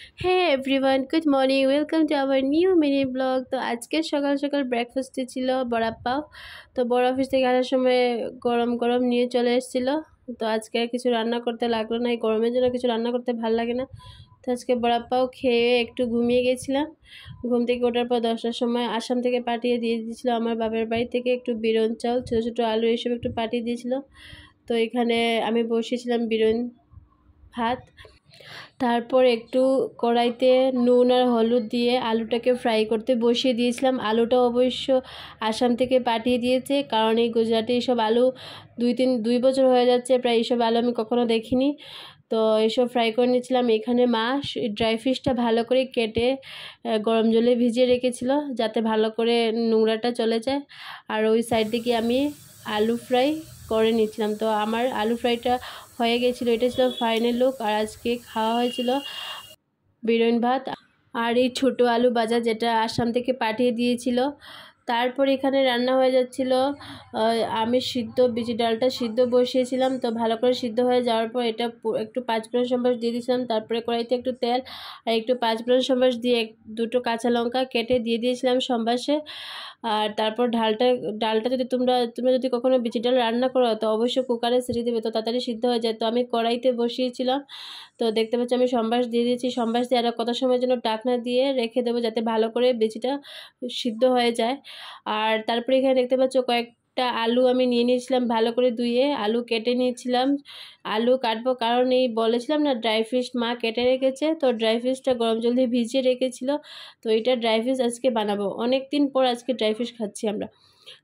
Hey everyone, good morning. Welcome to our new mini vlog. তো আজকে সকাল সকাল ব্রেকফাস্টে ছিল বড়া পাও। তো বড় অফিস থেকে আসার সময় গরম গরম নিয়ে চলে এসেছিল। তো আজকে আর কিছু রান্না করতে লাগলো না, এই গরমের জন্য কিছু রান্না করতে ভালো লাগে না। তো আজকে বড়া পাও খেয়ে একটু ঘুমিয়ে গেছিলাম। ঘুম থেকে ওঠার পর 10টার সময় আসাম থেকে পাঠিয়ে দিয়ে দিয়েছিল আমার বাবার বাড়ি থেকে একটু বিরন চাল, ছোটো ছোটো আলু এসব একটু পাঠিয়ে দিয়েছিল। তো এখানে আমি বসিয়েছিলাম বিরন ভাত। তারপর একটু কড়াইতে নুন আর হলুদ দিয়ে আলুটাকে ফ্রাই করতে বসিয়ে দিয়েছিলাম। আলুটা অবশ্য আসাম থেকে পাঠিয়ে দিয়েছে, কারণ এই গুজরাটে এইসব আলু 2 বছর হয়ে যাচ্ছে প্রায়, এইসব আলু আমি কখনো দেখিনি। তো এসব ফ্রাই করে নিয়েছিলাম। এখানে মা ড্রাই ফিশটা ভালো করে কেটে গরম জলে ভিজিয়ে রেখেছিল যাতে ভালো করে নোংরাটা চলে যায়। আর ওই সাইড থেকে আমি আলু ফ্রাই করে নিচ্ছিলাম। তো আমার আলু ফ্রাইটা হয়ে গেছিলো, এটা ছিল ফাইনাল লুক। আর আজকে খাওয়া হয়েছিল বিরিয়ানি ভাত আর এই ছোটো আলু ভাজা, যেটা আসাম থেকে পাঠিয়ে দিয়েছিল। তারপর এখানে রান্না হয়ে যাচ্ছিল, আমি বিচি ডালটা সিদ্ধ বসিয়েছিলাম। তো ভালো করে সিদ্ধ হয়ে যাওয়ার পর এটা একটু 5 ফোড়ন সম্বাস দিয়ে দিয়েছিলাম। তারপরে কড়াইতে একটু তেল আর একটু 5 ফোড়ন সম্বাস দিয়ে দুটো কাঁচা লঙ্কা কেটে দিয়ে দিয়েছিলাম সম্বাসে। আর তারপর ডালটা যদি তোমরা যদি কখনো বিচি ডাল রান্না করো তো অবশ্যই কুকারে সিটি দেবে, তো তাড়াতাড়ি সিদ্ধ হয়ে যায়। তো আমি কড়াইতে বসিয়েছিলাম। তো দেখতে পাচ্ছি আমি সম্বাস দিয়ে দিয়েছি। সম্বাস দিয়ে আরও কত সময়ের জন্য ঢাকনা দিয়ে রেখে দেবো যাতে ভালো করে বিচিটা সিদ্ধ হয়ে যায়। আর তারপরে এখানে দেখতে পাচ্ছ কয়েকটা আলু আমি নিয়ে নিয়েছিলাম, ভালো করে ধুয়ে আলু কেটে নিয়েছিলাম। আলু কাটবো কারণ এই বলেছিলাম না ড্রাই ফিশ মা কেটে রেখেছে, তো ড্রাই ফিশটা গরম জল দিয়ে ভিজিয়ে রেখেছিল। তো এটা ড্রাই ফিশ আজকে বানাবো, অনেক দিন পর আজকে ড্রাই ফিশ খাচ্ছি আমরা।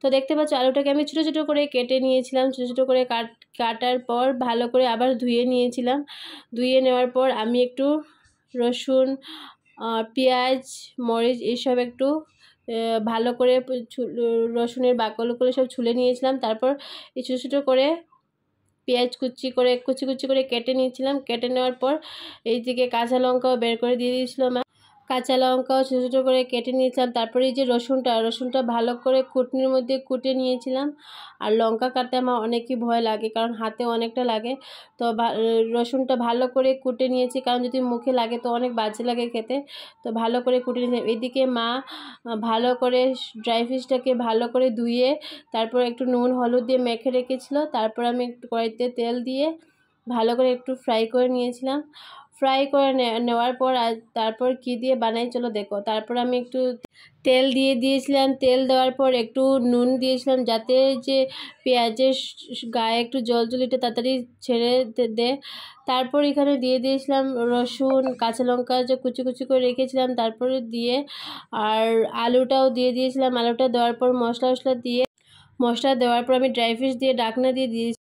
তো দেখতে পাচ্ছ আলুটাকে আমি ছোটো ছোটো করে কেটে নিয়েছিলাম। ছোটো ছোটো করে কাটার পর ভালো করে আবার ধুয়ে নিয়েছিলাম। ধুয়ে নেওয়ার পর আমি একটু রসুন, পেঁয়াজ, মরিচ এইসব একটু ভালো করে রসুনের বাকলগুলো সব ছুলে নিয়েছিলাম। তারপর এই ছোটো ছোটো করে পেঁয়াজ কুচি কুচি করে কেটে নিয়েছিলাম। কেটে নেওয়ার পর এই দিকে কাঁচা লঙ্কাও বের করে দিয়ে দিয়েছিলাম। কাঁচা লঙ্কাও ছোটো ছোটো করে কেটে নিয়েছিলাম। তারপরে এই যে রসুনটা ভালো করে কুটনির মধ্যে কুটে নিয়েছিলাম। আর লঙ্কা কাটতে আমার অনেকই ভয় লাগে, কারণ হাতে অনেকটা লাগে। তো রসুনটা ভালো করে কুটে নিয়েছি, কারণ যদি মুখে লাগে তো অনেক বাজে লাগে খেতে। তো ভালো করে কুটে নিয়েছি। এদিকে মা ভালো করে ড্রাই ফিশটাকে ভালো করে ধুয়ে তারপর একটু নুন হলুদ দিয়ে মেখে রেখেছিলো। তারপর আমি একটু কড়াইতে তেল দিয়ে ভালো করে একটু ফ্রাই করে নিয়েছিলাম। ফ্রাই করে নেওয়ার পর তারপর কি দিয়ে বানাই চলো দেখো। তারপর আমি একটু তেল দিয়ে দিয়েছিলাম। তেল দেওয়ার পর একটু নুন দিয়েছিলাম যাতে যে পেঁয়াজের গায়ে একটু জল এটা তাড়াতাড়ি ছেড়ে দে। তারপর এখানে দিয়ে দিয়েছিলাম রসুন, কাঁচা লঙ্কা যে কুচি করে রেখেছিলাম, তারপরে দিয়ে আর আলুটাও দিয়ে দিয়েছিলাম। আলুটা দেওয়ার পর মশলা দেওয়ার পর আমি ড্রাই ফিশ দিয়ে ঢাকনা দিয়ে দিয়েছি।